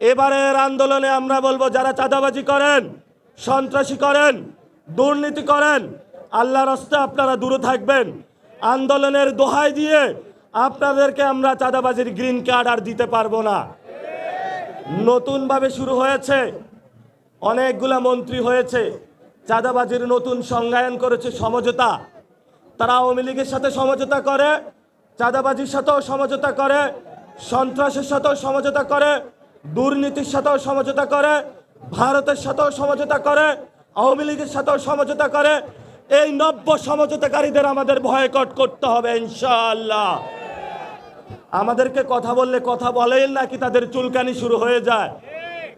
এবারের আন্দোলনে আমরা বলবো, যারা চাঁদাবাজি করেন, সন্ত্রাসী করেন, দুর্নীতি করেন, আল্লাহর রাস্তে আপনারা দূরে থাকবেন। আন্দোলনের দোহাই দিয়ে আপনাদেরকে আমরা চাঁদাবাজির গ্রিন কার্ড আর দিতে পারবো না। নতুনভাবে শুরু হয়েছে, অনেকগুলা মন্ত্রী হয়েছে, চাঁদাবাজির নতুন সংজ্ঞায়ন করেছে সমঝোতা। তারা আওয়ামী লীগের সাথে সমঝোতা করে, চাঁদাবাজির সাথেও সমঝোতা করে, সন্ত্রাসের সাথেও সমঝোতা করে, দুর্নীতির সাথেও সমঝোতা করে, ভারতের সাথেও সমঝোতা করে, আওয়ামী লীগের সাথেও সমঝোতা করে। এই নব্য সমঝোতাকারীদের আমাদের বয়কট করতে হবে ইনশাআল্লাহ। আমাদেরকে কথা বললে কথা বলেন নাকি তাদের চুলকানি শুরু হয়ে যায়।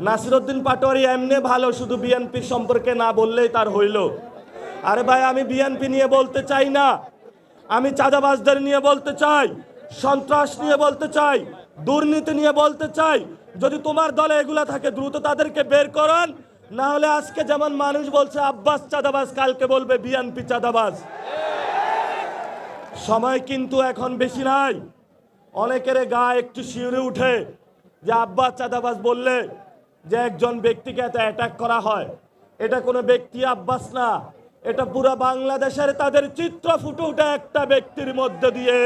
নাসিরউদ্দিন পাটোয়ারি এমনি ভালো, শুধু বিএনপির সম্পর্কে না বললেই তার হইল। আরে ভাই, আমি বিএনপি নিয়ে বলতে চাই না, আমি চাঁদাবাজদের নিয়ে বলতে চাই, সন্ত্রাস নিয়ে বলতে চাই, দুর্নীতি নিয়ে বলতে চাই। যদি তোমার দলে এগুলা থাকে দ্রুত তাদেরকে বের করুন, না হলে আজকে যেমন মানুষ বলছে আব্বাস চাঁদাবাজ, কালকে বলবে বিএনপি চাঁদাবাজ। সময় কিন্তু এখন বেশি নাই। অনেকের গায়ে একটু শিউরে উঠে যে আব্বাস চাঁদাবাজ বললে যে একজন ব্যক্তিকে এত অ্যাটাক করা হয়। এটা কোনো ব্যক্তি আব্বাস না, এটা পুরো বাংলাদেশের তাদের চিত্র ফুটে ওঠে একটা ব্যক্তির মধ্যে দিয়ে।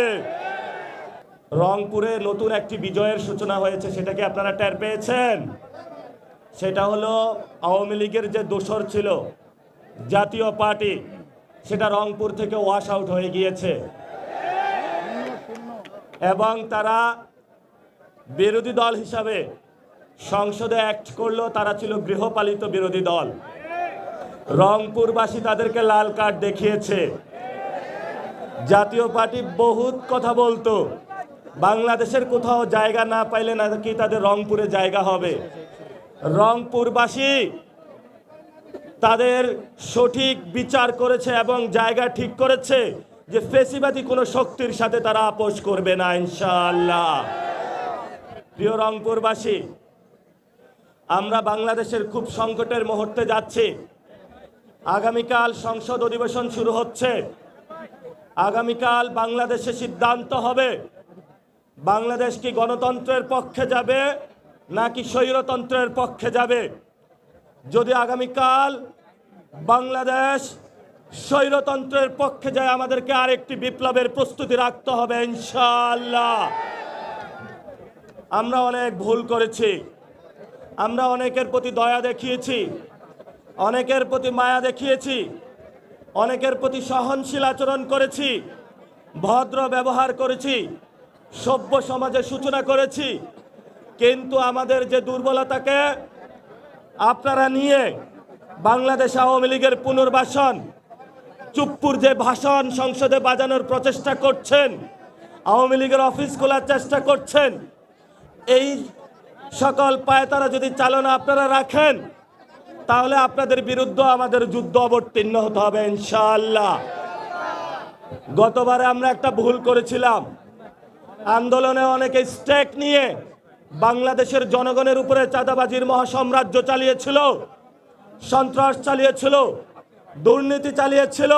রংপুরে নতুন একটি বিজয়ের সূচনা হয়েছে, সেটাকে আপনারা টের পেয়েছেন? সেটা হলো আওয়ামী লীগের যে দোসর ছিল জাতীয় পার্টি, সেটা রংপুর থেকে ওয়াশ আউট হয়ে গিয়েছে এবং তারা বিরোধী দল হিসাবে সংসদে অ্যাক্ট করলো। তারা ছিল গৃহপালিত বিরোধী দল। রংপুরবাসী তাদেরকে লাল কার্ড দেখিয়েছে। জাতীয় পার্টি বহুত কথা বলতো, বাংলাদেশের কোথাও জায়গা না পাইলে নাকি তাদের রংপুরে জায়গা হবে। রংপুরবাসী তাদের সঠিক বিচার করেছে এবং জায়গা ঠিক করেছে যে ফেসিবাদী কোনো শক্তির সাথে তারা আপোষ করবে না ইনশাআল্লাহ। প্রিয় রংপুরবাসী, আমরা বাংলাদেশের খুব সংকটের মুহূর্তে যাচ্ছি। আগামীকাল সংসদ অধিবেশন শুরু হচ্ছে। আগামীকাল বাংলাদেশে সিদ্ধান্ত হবে বাংলাদেশ কি গণতন্ত্রের পক্ষে যাবে নাকি স্বৈরতন্ত্রের পক্ষে যাবে। যদি আগামীকাল বাংলাদেশ স্বৈরতন্ত্রের পক্ষে যায়, আমাদেরকে আরেকটি বিপ্লবের প্রস্তুতি রাখতে হবে ইনশাআল্লাহ। আমরা অনেক ভুল করেছি, আমরা অনেকের প্রতি দয়া দেখিয়েছি, অনেকের প্রতি মায়া দেখিয়েছি, অনেকের প্রতি সহনশীল আচরণ করেছি, ভদ্র ব্যবহার করেছি, সভ্য সমাজের সূচনা করেছি। কিন্তু আমাদের যে দুর্বলতাকে আপনারা নিয়ে বাংলাদেশ আওয়ামী লীগের পুনর্বাসন, চুপ্পুর যে ভাষণ সংসদে বাজানোর প্রচেষ্টা করছেন, আওয়ামী লীগের অফিস খোলার চেষ্টা করছেন, এই সকল পায়তারা যদি চালনা আপনারা রাখেন, তাহলে আপনাদের বিরুদ্ধে আমাদের যুদ্ধ অবতীর্ণ হতে হবে ইনশাআল্লাহ। গতবারে আমরা একটা ভুল করেছিলাম, আন্দোলনে অনেকে স্টেক নিয়ে বাংলাদেশের জনগণের উপরে চাঁদাবাজির মহাসাম্রাজ্য চালিয়েছিল, সন্ত্রাস চালিয়েছিল, দুর্নীতি চালিয়েছিল।